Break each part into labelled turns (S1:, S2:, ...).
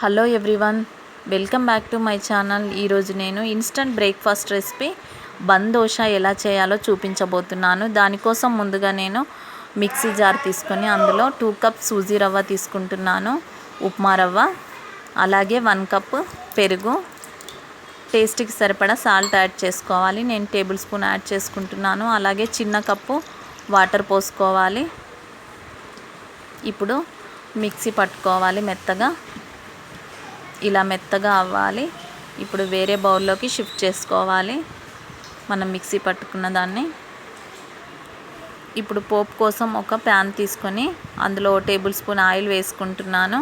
S1: Hello everyone, welcome back to my channel. ఈరోజు నేను instant breakfast recipe bun dosa ఎలా చేయాలో చూపించబోతున్నాను. దానికోసం ముందుగా నేను మిక్సీ జార్ తీసుకొని అందులో 2 కప్స్ సూజీ రవ్వ తీసుకుంటున్నాను, ఉప్మా రవ్వ, అలాగే 1 కప్ పెరుగు, టేస్ట్కి సరిపడా సాల్ట్ యాడ్ చేసుకోవాలి. నేను టేబుల్ స్పూన్ యాడ్ చేసుకుంటున్నాను. అలాగే చిన్న కప్పు వాటర్ పోసుకోవాలి. ఇప్పుడు మిక్సీ పట్టుకోవాలి. మెత్తగా ఇలా మెత్తగా అవ్వాలి. ఇప్పుడు వేరే బౌల్లోకి షిఫ్ట్ చేసుకోవాలి మనం మిక్సీ పట్టుకున్న దాన్ని. ఇప్పుడు పోపు కోసం ఒక ప్యాన్ తీసుకొని అందులో టేబుల్ స్పూన్ ఆయిల్ వేసుకుంటున్నాను.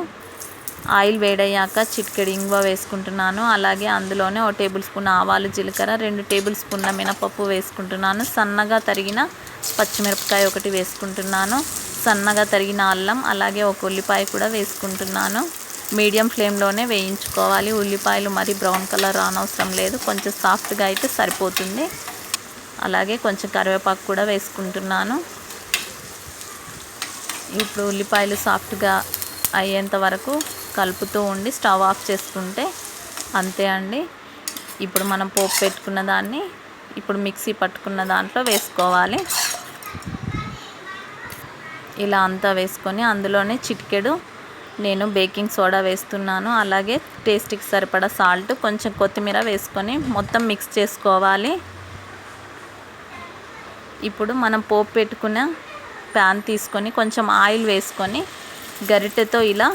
S1: ఆయిల్ వేడయ్యాక చిటికెడు ఇంగువ వేసుకుంటున్నాను. అలాగే అందులోనే ఒక టేబుల్ స్పూన్ ఆవాలు, జీలకర్ర, 2 టేబుల్ స్పూన్ల మినపప్పు వేసుకుంటున్నాను. సన్నగా తరిగిన పచ్చిమిరపకాయ ఒకటి వేసుకుంటున్నాను. సన్నగా తరిగిన అల్లం, అలాగే ఒక ఉల్లిపాయ కూడా వేసుకుంటున్నాను. మీడియం ఫ్లేమ్లోనే వేయించుకోవాలి. ఉల్లిపాయలు మరి బ్రౌన్ కలర్ రానవసరం లేదు, కొంచెం సాఫ్ట్గా అయితే సరిపోతుంది. అలాగే కొంచెం కరివేపాకు కూడా వేసుకుంటున్నాను. ఇప్పుడు ఉల్లిపాయలు సాఫ్ట్గా అయ్యేంత వరకు కలుపుతూ ఉండి స్టవ్ ఆఫ్ చేసుకుంటే అంతే అండి. ఇప్పుడు మనం పోపు పెట్టుకున్న దాన్ని ఇప్పుడు మిక్సీ పట్టుకున్న దాంట్లో వేసుకోవాలి. ఇలా అంతా వేసుకొని అందులోనే చిటికెడు నేను బేకింగ్ సోడా వేస్తున్నాను. అలాగే టేస్ట్కి సరిపడా సాల్ట్, కొంచెం కొత్తిమీర వేసుకొని మొత్తం మిక్స్ చేసుకోవాలి. ఇప్పుడు మనం పోపు పెట్టుకున్న ప్యాన్ తీసుకొని కొంచెం ఆయిల్ వేసుకొని గరిటెతో ఇలా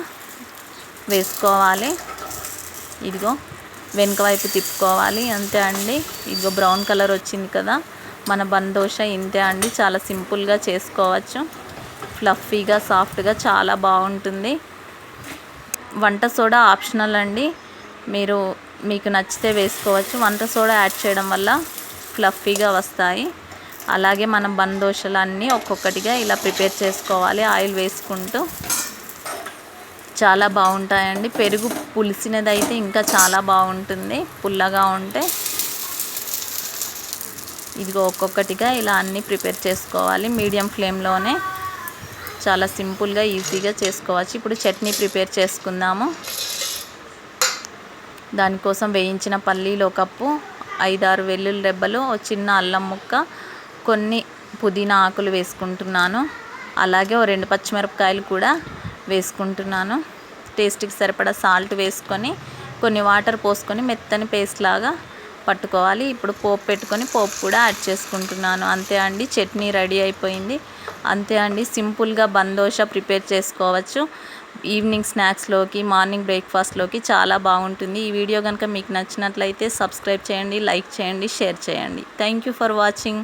S1: వేసుకోవాలి. ఇదిగో వెనుక వైపు తిప్పుకోవాలి. అంతే అండి. ఇదిగో బ్రౌన్ కలర్ వచ్చింది కదా. మన బన్ దోశ ఇంతే అండి. చాలా సింపుల్గా చేసుకోవచ్చు. ఫ్లఫీగా, సాఫ్ట్గా చాలా బాగుంటుంది. వంట సోడా ఆప్షనల్ అండి, మీకు నచ్చితే వేసుకోవచ్చు. వంట సోడా యాడ్ చేయడం వల్ల ఫ్లఫీగా వస్తాయి. అలాగే మనం బన్ దోశలన్నీ ఒక్కొక్కటిగా ఇలా ప్రిపేర్ చేసుకోవాలి ఆయిల్ వేసుకుంటూ. చాలా బాగుంటాయండి. పెరుగు పులిసినదైతే ఇంకా చాలా బాగుంటుంది, పుల్లగా ఉంటే. ఇదిగో ఒక్కొక్కటిగా ఇలా అన్నీ ప్రిపేర్ చేసుకోవాలి మీడియం ఫ్లేమ్లోనే. చాలా సింపుల్గా, ఈజీగా చేసుకోవచ్చు. ఇప్పుడు చట్నీ ప్రిపేర్ చేసుకుందాము. దానికోసం వేయించిన పల్లీలు 1 కప్పు, 5-6 వెల్లుల్లి రెబ్బలు, చిన్న అల్లం ముక్క, కొన్ని పుదీనా ఆకులు వేసుకుంటున్నాను. అలాగే 2 పచ్చిమిరపకాయలు కూడా వేసుకుంటున్నాను. టేస్ట్కి సరిపడా సాల్ట్ వేసుకొని కొన్ని వాటర్ పోసుకొని మెత్తని పేస్ట్ లాగా పట్టుకోవాలి. ఇప్పుడు పోపు పెట్టుకొని పోపు కూడా యాడ్ చేసుకుంటున్నాను. అంతే అండి, చట్నీ రెడీ అయిపోయింది. అంతే అండి, సింపుల్గా బన్ దోశ ప్రిపేర్ చేసుకోవచ్చు. ఈవినింగ్ స్నాక్స్లోకి, మార్నింగ్ బ్రేక్ఫాస్ట్లోకి చాలా బాగుంటుంది. ఈ వీడియో కనుక మీకు నచ్చినట్లయితే సబ్స్క్రైబ్ చేయండి, లైక్ చేయండి, షేర్ చేయండి. Thank you for watching.